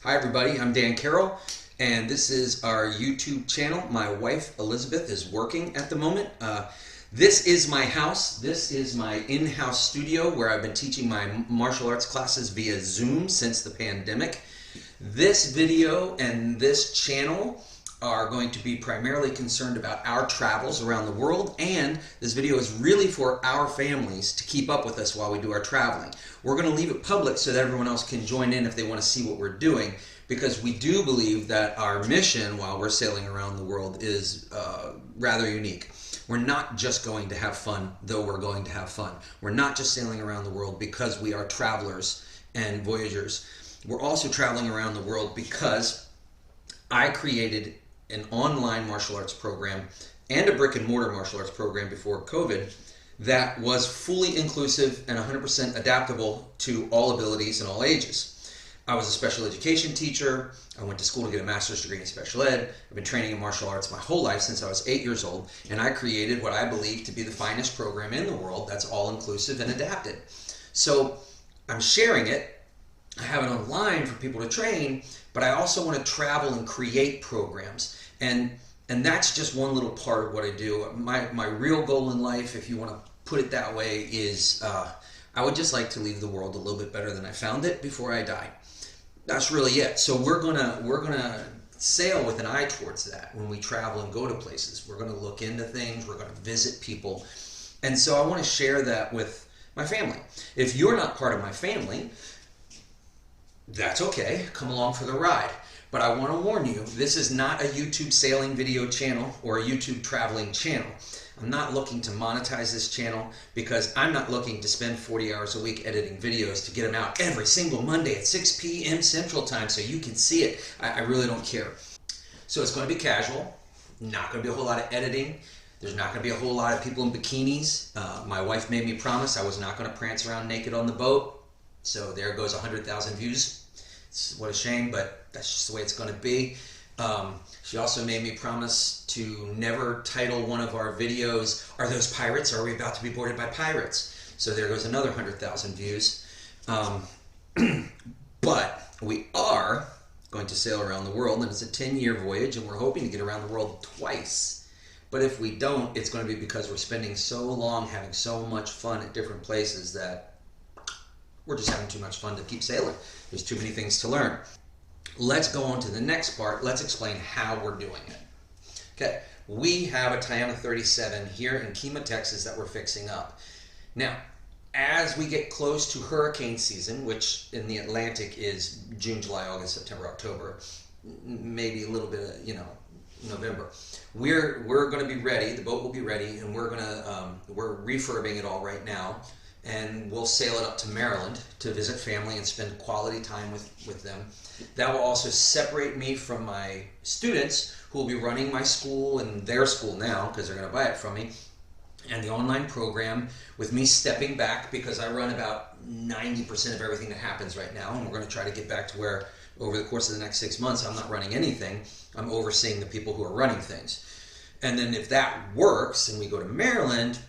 Hi everybody, I'm Dan Carroll, and this is our YouTube channel. My wife Elizabeth is working at the moment. This is my house. This is my in-house studio where I've been teaching my martial arts classes via Zoom since the pandemic. This video and this channel are going to be primarily concerned about our travels around the world, and this video is really for our families to keep up with us while we do our traveling. We're going to leave it public so that everyone else can join in if they want to see what we're doing, because we do believe that our mission while we're sailing around the world is rather unique. We're not just going to have fun, though we're going to have fun. We're not just sailing around the world because we are travelers and voyagers. We're also traveling around the world because I created an online martial arts program and a brick and mortar martial arts program before COVID that was fully inclusive and 100% adaptable to all abilities and all ages. I was a special education teacher. I went to school to get a master's degree in special ed. I've been training in martial arts my whole life since I was 8 years old, and I created what I believe to be the finest program in the world that's all inclusive and adapted. So I'm sharing it. I have it online for people to train, but I also want to travel and create programs. And that's just one little part of what I do. My real goal in life, if you want to put it that way, is I would just like to leave the world a little bit better than I found it before I die. That's really it. So we're gonna sail with an eye towards that when we travel and go to places. We're gonna look into things. We're gonna visit people, and so I want to share that with my family. If you're not part of my family, that's okay. Come along for the ride. But I want to warn you, this is not a YouTube sailing video channel or a YouTube traveling channel. I'm not looking to monetize this channel because I'm not looking to spend 40 hours a week editing videos to get them out every single Monday at 6 p.m. Central Time so you can see it. I really don't care. So it's going to be casual, not going to be a whole lot of editing. There's not going to be a whole lot of people in bikinis. My wife made me promise I was not going to prance around naked on the boat. So there goes 100,000 views. What a shame, but that's just the way it's going to be. She also made me promise to never title one of our videos, "Are those pirates? Are we about to be boarded by pirates?" So there goes another 100,000 views. But we are going to sail around the world, and it's a 10-year voyage, and we're hoping to get around the world twice. But if we don't, it's going to be because we're spending so long having so much fun at different places that we're just having too much fun to keep sailing. There's too many things to learn. Let's go on to the next part. Let's explain how we're doing it. Okay, we have a Tayana 37 here in Kima, Texas that we're fixing up. Now, as we get close to hurricane season, which in the Atlantic is June, July, August, September, October, maybe a little bit of, November, we're going to be ready. The boat will be ready, and we're refurbing it all right now. And we'll sail it up to Maryland to visit family and spend quality time with them. That will also separate me from my students who will be running my school and their school now because they're going to buy it from me, and the online program, with me stepping back because I run about 90% of everything that happens right now, and we're going to try to get back to where over the course of the next 6 months I'm not running anything. I'm overseeing the people who are running things. And then if that works and we go to Maryland,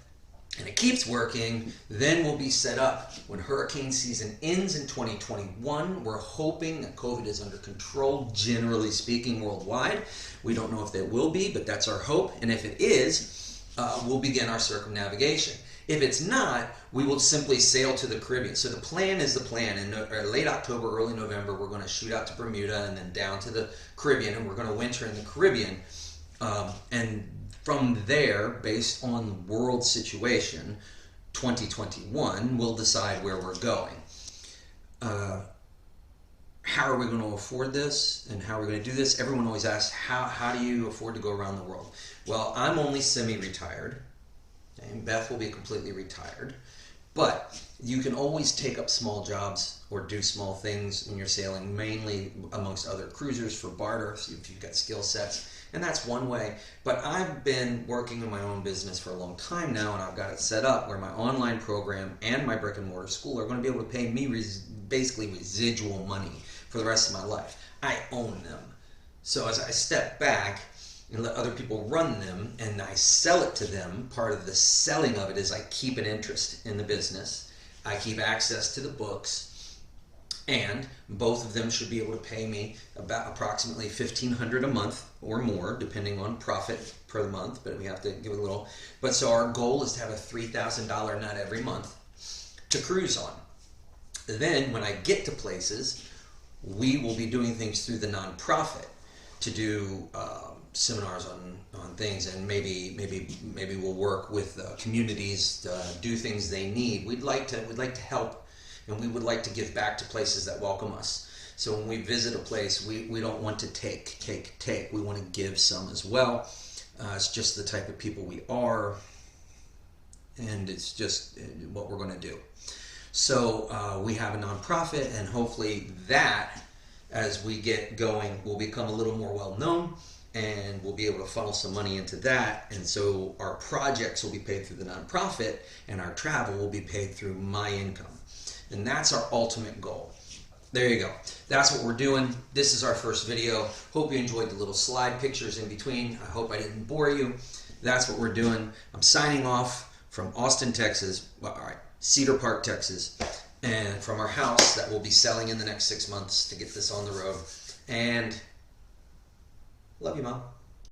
and it keeps working, then we'll be set up when hurricane season ends in 2021. We're hoping that COVID is under control, generally speaking, worldwide. We don't know if it will be, but that's our hope. And if it is, we'll begin our circumnavigation. If it's not, we will simply sail to the Caribbean. So the plan is the plan. In late October, early November, we're going to shoot out to Bermuda and then down to the Caribbean, and we're going to winter in the Caribbean. And from there, based on the world situation, 2021, we'll decide where we're going. How are we going to afford this, and how are we going to do this? Everyone always asks, how do you afford to go around the world? Well, I'm only semi-retired, and Beth will be completely retired. But you can always take up small jobs or do small things when you're sailing, mainly amongst other cruisers for barter, if you've got skill sets. And that's one way. But I've been working in my own business for a long time now, and I've got it set up where my online program and my brick and mortar school are going to be able to pay me basically residual money for the rest of my life. I own them. So as I step back and let other people run them and I sell it to them, part of the selling of it is I keep an interest in the business. I keep access to the books. And both of them should be able to pay me about approximately $1,500 a month or more, depending on profit per month. But we have to give it a little. But so our goal is to have a $3,000 nut every month to cruise on. Then when I get to places, we will be doing things through the nonprofit to do seminars on things, and maybe we'll work with communities to do things they need. We'd like to help, and we would like to give back to places that welcome us. So when we visit a place, we don't want to take. We want to give some as well. It's just the type of people we are, and it's just what we're going to do. So we have a nonprofit, and hopefully that, as we get going, will become a little more well known, and we'll be able to funnel some money into that. And so our projects will be paid through the nonprofit, and our travel will be paid through my income. And that's our ultimate goal. There you go. That's what we're doing. This is our first video. Hope you enjoyed the little slide pictures in between. I hope I didn't bore you. That's what we're doing. I'm signing off from Austin, Texas. Well, all right, Cedar Park, Texas. And from our house that we'll be selling in the next 6 months to get this on the road. And love you, Mom.